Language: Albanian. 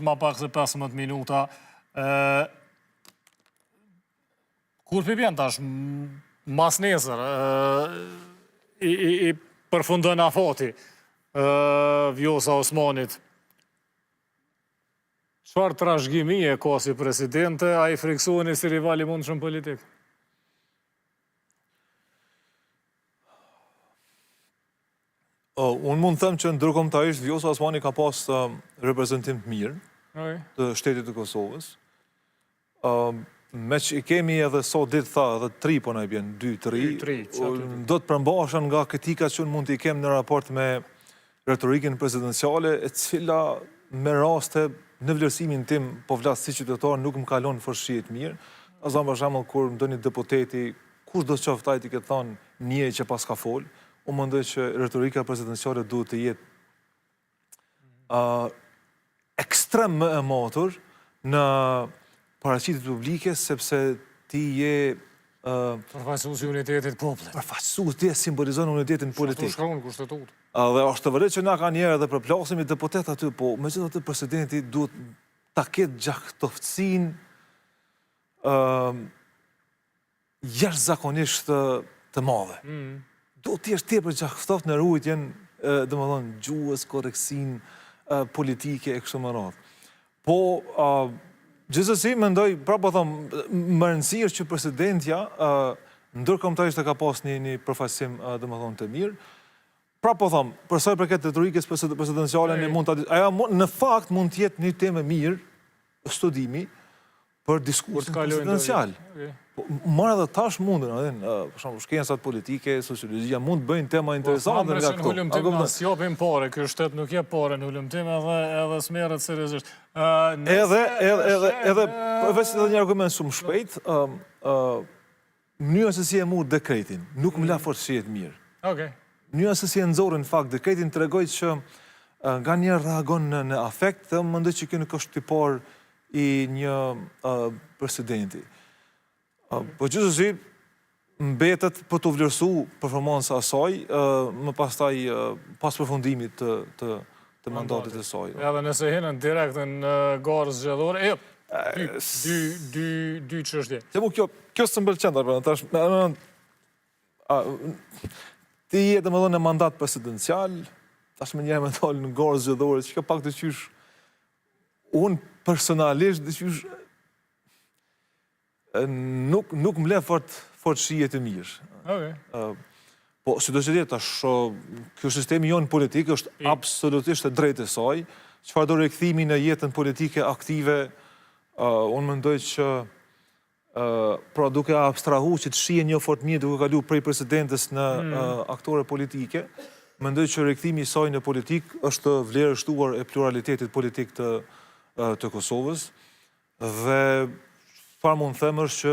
ma pak se 15 minuta. Kur përpjen tash, mas nesër, i përfundon afati Vjosa Osmanit. Çfarë trashëgimi e ka si presidente, a i friksoheni si rivali mund shumë politik? Unë mund të them që ndërkombëtarisht Vjosa Osmani ka pas reprezentim të mirë të shtetit të Kosovës. Me që i kemi edhe sot ditë tha, edhe 3 po na i bjen, 2-3, do të përmbashen nga kritika që unë mund të i kem në raport me retorikën presidenciale, e cila me raste në vlerësimin tim, po vlasë si qytetar, nuk më kalon fërshijet mirë. A zanë për shembull kur më do një deputeti, kush do të qoftë ai ti këtë thonë një që pas ka folë, unë mendoj që retorika presidenciale duhet të jetë ekstrem më e matur në paraqitjet publike, sepse ti je përfaqësues i unitetit popullit. Përfaqësues, ti e simbolizon unitetin politik. Ashtu shkruan kushtetut. Dhe është të vërtetë që na ka njerë edhe përplasemi deputet aty, po megjithatë presidenti duhet ta ketë gjaktëftësinë jashtëzakonisht të madhe. Duhet të jesh tepër gjaktëft në ruajtjen, domethënë gjuhës, korreksinë politike e kështu me radhë. Po gjithsesi mendoj, po them, më rëndësishme që presidentja ndërkombëtarisht ka pas një përfaqësim domethënë të mirë. Po them, për sa i përket retorikës presidenciale, ajo në fakt mund të jetë një temë mirë studimi për diskursin presidencial. Marrë edhe tash mundën, për shembull shkencët politike, sociologjia mund të bëjnë tema interesante nga këto. Në ulëmtim na japin parë, ky shtet nuk jep parë në ulëmtim edhe s'merret seriozisht. Edhe përveç edhe një argument shumë shpejt, mënyra se si e mur dekretin, nuk më la fort shihet mirë. Okej. Mënyra se si e nxorën në fakt dekretin tregoj që nga njerë reagon në afekt dhe më mendoj që kjo nuk është tipar i një presidenti. Po gjithsesi mbetet për të vlerësu performanca asaj, më pastaj pas përfundimit të mandatit të saj. Edhe nëse hinën direkt në garë zgjedhore, dy çështje. Se mu kjo së mbëlqen, ti je domethënë në mandat presidencial, tash më njerë me dalë në garë zgjedhore, që ka pak të qysh, unë personalisht të qysh, nuk më le fort shijet të mirë. Po, si do që tjetë, kjo sistemi jonë politik është absolutisht e drejtë e saj, çfarë do rikthimi në jetën politike aktive, unë mendoj që pra duke abstrahu që të shijen një fort mirë duke kalu prej presidentes në aktore politike, mendoj që rikthimi i saj në politik është vlerësuar e pluralitetit politik të Kosovës, dhe farë mund të them është që